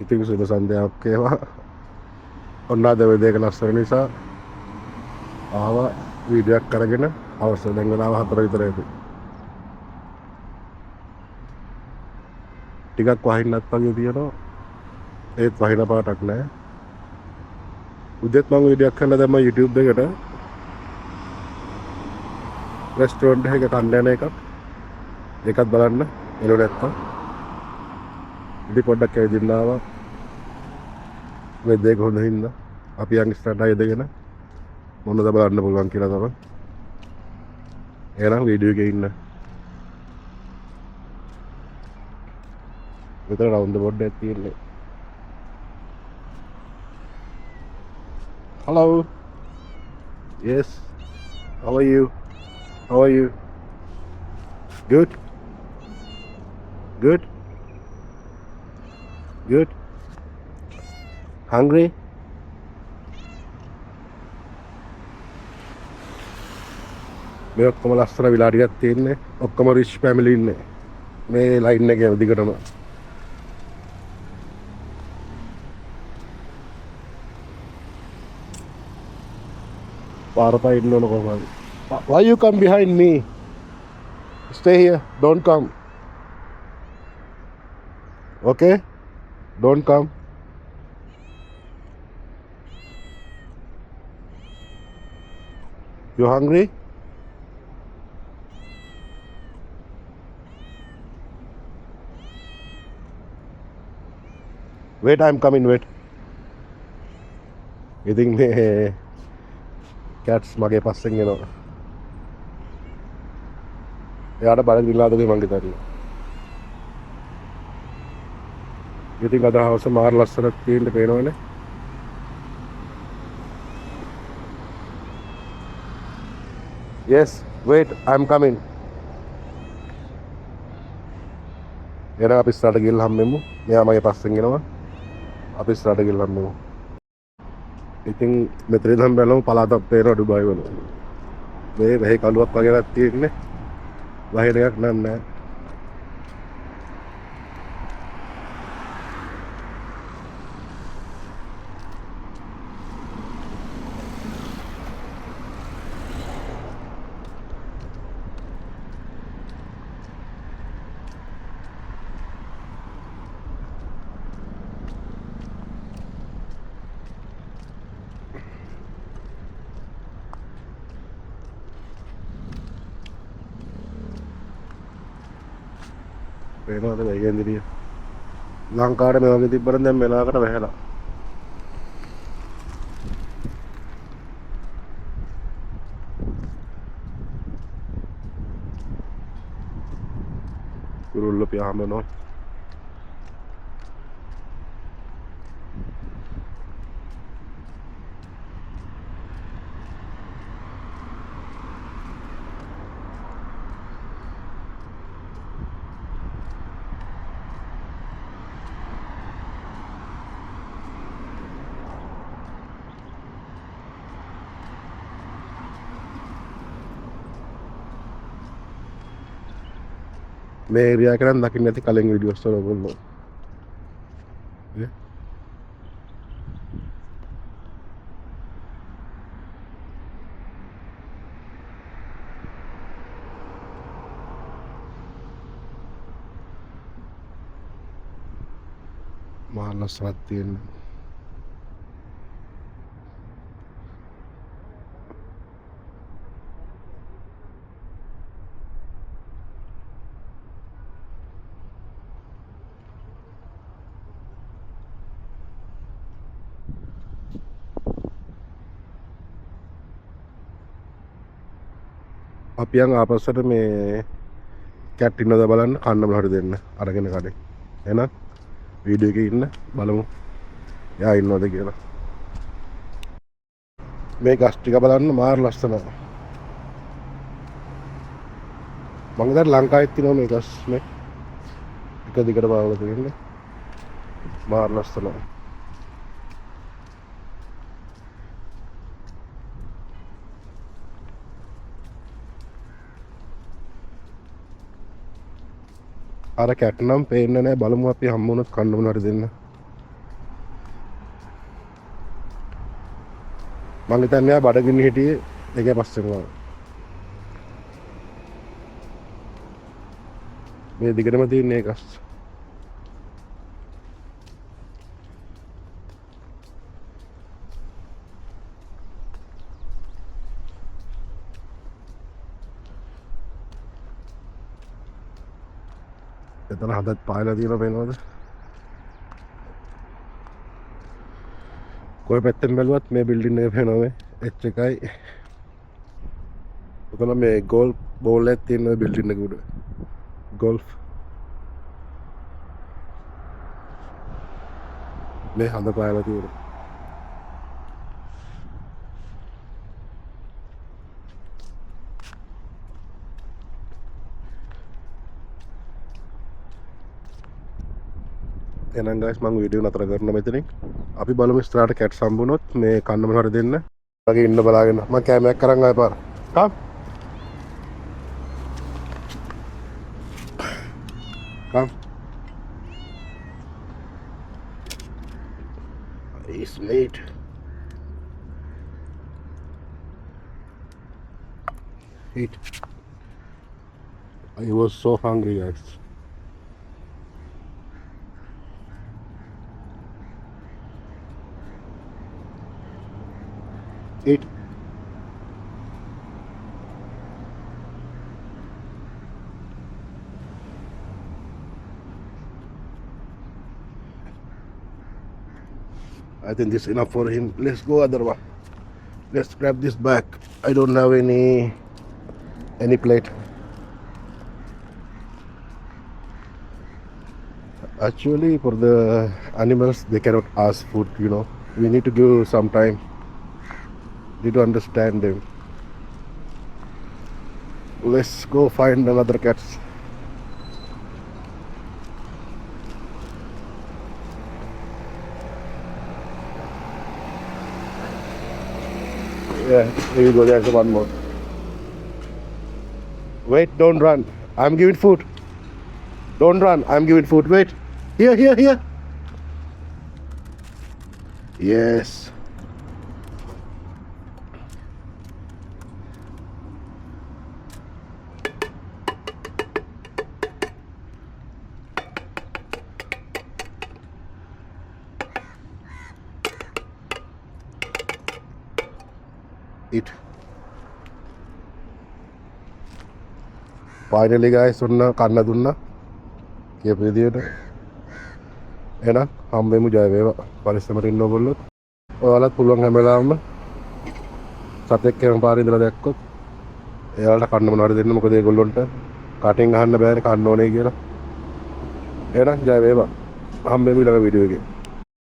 ඉතින් සුබ සන්ධ්‍යාවක් වේවා. ඔන්න අද වෙදේක ලස්සන නිසා ආවා වීඩියෝ එකක් අරගෙන අවශ්‍ය දැන් වෙලාව 4 විතර ඇති. ටිකක් වහින්නත් වගේ තියෙනවා. ඒත් වහින පාටක් නැහැ. උදේත් මම වීඩියෝ එකක් කරලා දැම්මා YouTube එකට. රෙස්ටොරන්ට් එකක කන්න යන එකක්. ඒකත් බලන්න එළව නැත්තම්. ඉතින් පොඩ්ඩක් ඇවිදින්න ආවා. වෙදේක හොඳ හින්දා අපි යන් ඉස්සරහට ඇවිදගෙන මොනවද බලන්න පුළුවන් කියලා තමයි. එහෙනම් වීඩියෝ එකේ ඉන්න. විතර රවුන්ඩ් බෝඩ් එකක් තියෙන්නේ. Hello. Yes. How are you? How are you? Good. Good. Good. Hungry? මේ ඔක්කොම ලස්සන විලා ටිකක් තියෙන්නේ. ඔක්කොම රිච් ෆැමිලි ඉන්නේ. මේ ලයින් එකේ දිගටම. පාරපා ඉන්න ඕන කොහමද? Why you come behind me? Stay here. Don't come. Okay? Don't come. You hungry? Wait, I'm coming. Wait. ඉතින් මේ කැට්ස් මගේ පස්සෙන් එනවා. එයාට බලන් ඉල්ලාද මං හිතන්නේ. ඉතින් අද හවස මාර ලස්සනක් තියෙන්න පේනවනේ. Yes, wait, I'm coming. එනවා අපි ඉස්සරහට ගිහලා හම්බෙමු. මෙයා මගේ පස්සෙන් එනවා. අපි ඉස්සරහට ගිහලා හම්බෙමු. ඉතින් මෙතන ඉඳන් බලමු පළාතක් පේනවා ඩුබායි වල. මේ වෙහි කලුවක් වගේ එකක් තියෙන්නේ. වහින එකක් නෑ. පේනවද මේ කේන්දරිය? ලංකාවට මේ වගේ තිබ්බනම් දැන් මෙලාකට වැහැලා. කුරුල්ල පියාඹනවා. මේ ඒරියා එක නම් දකින්න ඇති කලින් වීඩියෝස් වල ඔයගොල්ලෝ. මහා ලස්සනක් තියෙනවා. අපි යන් ආපස්සට මේ කැට් ඉන්නද බලන්න කන්න බලහට දෙන්න අරගෙන කඩේ. එහෙනම් වීඩියෝ එකේ ඉන්න බලමු. එයා ඉන්නවද කියලා. මේ ගස් ටික බලන්න මාර ලස්සනයි. මම දැන් ලංකාවෙත් තියෙනවා මේ ගස් මේ. එක දිගට බලලා තියෙන්නේ. මාර ලස්සනයි. අර කැට නම් පේන්නේ නැහැ. බලමු අපි හම්බුනොත් කන්න මොනවාරි දෙන්න. මං හිතන්නේ ආ බඩගින්න හිටියේ ඒකේ පස්සෙන් ආවා. මේ දිගටම තියෙන එකස්. එතන හදත් පායලා තියෙන පේනවද? කොයි පැත්තෙන් බැලුවත් මේ බිල්ඩින් එක පේනවා මේ H1යි. උතන මේ ගෝල් බෝල් එකක් තියෙන බිල්ඩින් එක උඩ. ගෝල්ෆ්. මේ හද පායලා තියෙන. එහෙනම් guys මම වීඩියෝ නතර කරනවා මෙතනින්. අපි බලමු ඉස්සරහට කැට්ස් හම්බුනොත් මේ කන්න මොනවද දෙන්න. වගේ ඉන්න බලාගෙන මම කැමයක් අරන් ආයෙ පාර. Come. Come. It's late. Eat. I was so hungry guys. Eat. I think this is enough for him. Let's go other one. Let's grab this back. I don't have any plate. Actually for the animals they cannot ask food, you know. We need to give some time. Need to understand them. Let's go find another cats. Yeah, here you go. There's one more. Wait, don't run. I'm giving food. Don't run. I'm giving food. Wait. Here. Yes. Eat. Finally guys ඔන්න කන්න දුන්නා කියපු විදියට. එහෙනම් හම්බෙමු ජය වේවා. පරිස්සමට ඉන්න ඕගොල්ලෝ. ඔයාලත් පුළුවන් හැම වෙලාවෙම සතෙක් යන පාරේ ඉඳලා දැක්කොත් එයාලට කන්න මොනවද දෙන්න. මොකද ඒගොල්ලොන්ට කටින් අහන්න බෑනේ කන්න ඕනේ කියලා. එහෙනම් ජය වේවා. හම්බෙමු ඊළඟ වීඩියෝ එකේ.